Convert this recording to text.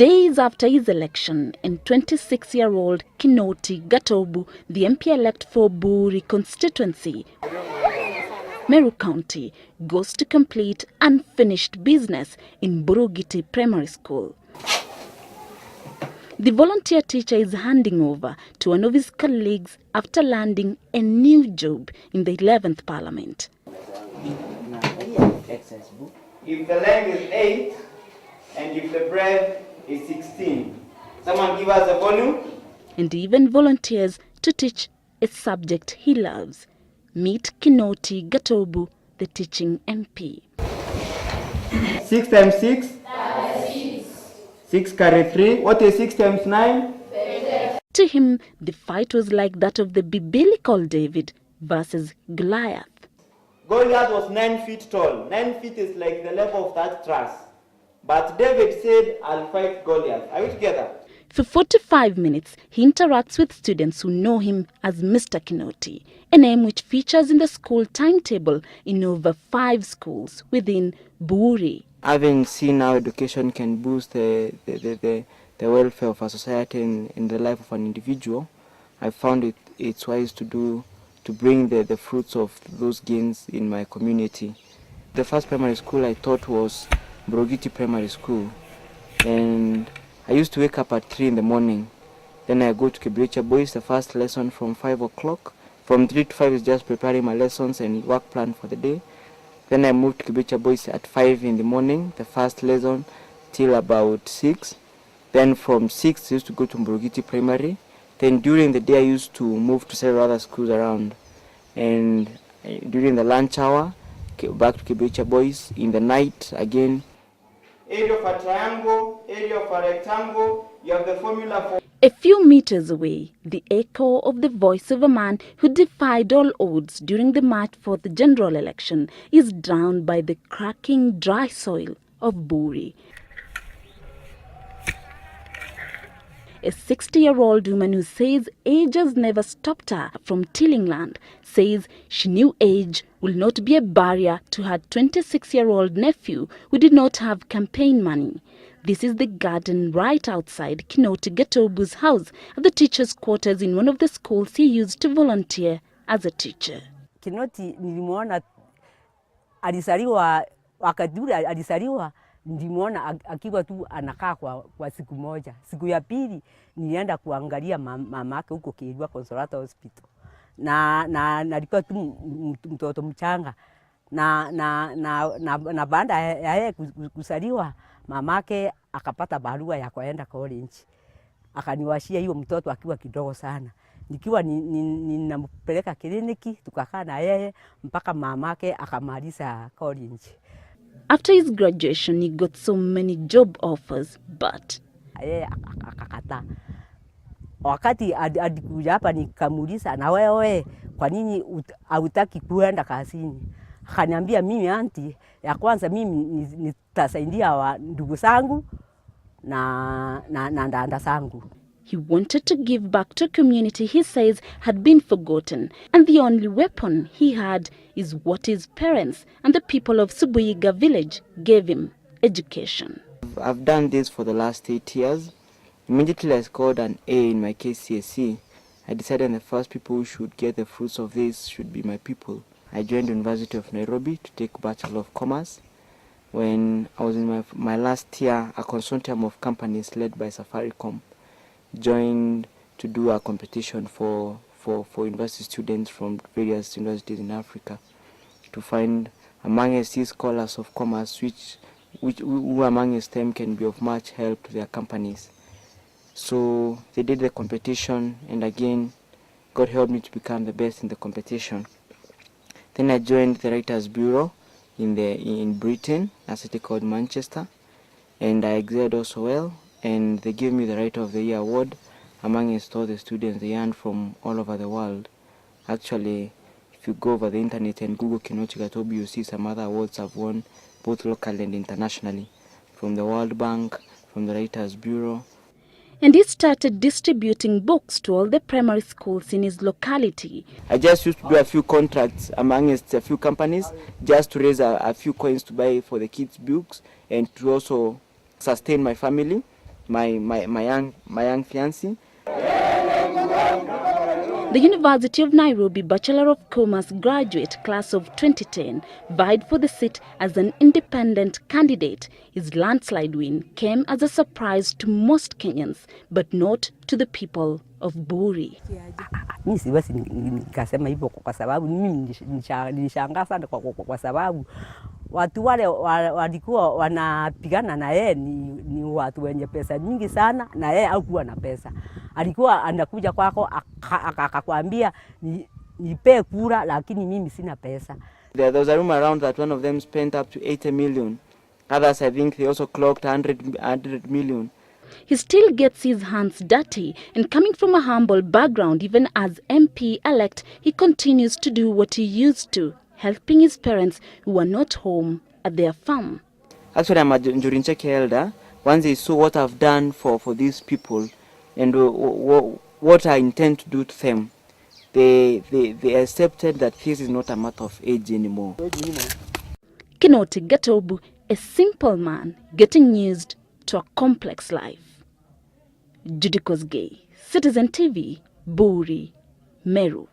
Days after his election, and 26-year-old Kinoti Gatobu, the MP-elect for Buri constituency, Meru County, goes to complete unfinished business in Burugiti Primary School. The volunteer teacher is handing over to one of his colleagues after landing a new job in the 11th Parliament. If the leg is 8 and if the bread is 16, someone give us a volume. And even volunteers to teach a subject he loves. Meet Kinoti Gatobu, the teaching MP. 6 times 6? 6 carry 3. What is 6 times 9? 30. To him, the fight was like that of the biblical David versus Goliath. Goliath was 9 feet tall. 9 feet is like the level of that truss. But David said, I'll fight Goliath. Are we together? For 45 minutes, he interacts with students who know him as Mr. Kinoti, a name which features in the school timetable in over 5 schools within Buri. Having seen how education can boost the welfare of a society and the life of an individual, I found it's wise to bring the fruits of those gains in my community. The first primary school I taught was Brogiti Primary School, and I used to wake up at 3 in the morning. Then I go to Kibiricha Boys, the first lesson from 5 o'clock. From 3 to 5 is just preparing my lessons and work plan for the day. Then I moved to Kibiricha Boys at 5 in the morning, the first lesson till about 6. Then from 6 I used to go to Brogiti Primary. Then during the day I used to move to several other schools around. And during the lunch hour, back to Kibiricha Boys. In the night again. Area of a triangle, area of a rectangle, you have the formula for... A few meters away, the echo of the voice of a man who defied all odds during the march for the general election is drowned by the cracking dry soil of Buri. A 60-year-old woman who says age has never stopped her from tilling land says she knew age will not be a barrier to her 26-year-old nephew who did not have campaign money. This is the garden right outside Kinoti Gatobu's house at the teacher's quarters in one of the schools he used to volunteer as a teacher. Kinoti nilimwona alisaliwa, wakati ule alisaliwa, nilimwona akiwa tu anakaa kwa siku moja. Siku ya pili nilienda kuangalia mamake huko Kirwa Consolata Hospital. Na alikuwa tu mtoto mchanga. Na baada ya yeye kusaliwa, mamake akapata barua ya kwenda college. Akaniwashia hiyo mtoto akiwa kidogo sana. Nikiwa ninampeleka kliniki, tukakaa na yeye mpaka mamake akamaliza college. After his graduation, he got so many job offers, but yeye akakataa. Wakati alikuja hapa nikamuuliza, na wewe kwa nini hutaki kuenda kazini? Akaniambia, mimi auntie, ya kwanza mimi nitasaidia ndugu zangu na dada zangu. He wanted to give back to a community he says had been forgotten, and the only weapon he had is what his parents and the people of Subuiga village gave him: education. I've done this for the last 8 years. Immediately I scored an A in my KCSE. I decided the first people who should get the fruits of this should be my people. I joined the University of Nairobi to take Bachelor of Commerce. When I was in my last year, a consortium of companies led by Safaricom joined to do a competition for university students from various universities in Africa to find amongst these scholars of commerce who amongst them can be of much help to their companies. So they did the competition, and again, God helped me to become the best in the competition. Then I joined the Writers' Bureau in Britain, a city called Manchester, and I excelled also well, and they gave me the Writer of the Year award amongst all the students they earned from all over the world. Actually, if you go over the internet and Google Kinoti Gatobu, you see some other awards I've won, both locally and internationally, from the World Bank, from the Writers' Bureau. And he started distributing books to all the primary schools in his locality. I just used to do a few contracts amongst a few companies just to raise a few coins to buy for the kids' books and to also sustain my family. my young fiancé. The University of Nairobi Bachelor of Commerce graduate class of 2010 vied for the seat as an independent candidate. His landslide win came as a surprise to most Kenyans, but not to the people of Buri. Mimi siwezi nikasema hivyo kwa sababu mimi nilishangaa sana kwa sababu watu wale walikuwa wanapigana na yeye ni watu wenye pesa mingi sana, na yeye hakuwa na pesa. Alikuwa anakuja kwako akakwambia nipe kura, lakini mimi sina pesa. There was a rumor around that one of them spent up to 80 million. Others, I think they also clocked 100 million. He still gets his hands dirty, and coming from a humble background, even as MP-elect, he continues to do what he used to, helping his parents who are not home at their farm. Actually, I'm a Njurincheke elder. Once they saw what I've done for these people and what I intend to do to them, they accepted that this is not a matter of age anymore. Kinoti Gatobu, a simple man getting used to a complex life. Judikos Gay, Citizen TV, Buri, Meru.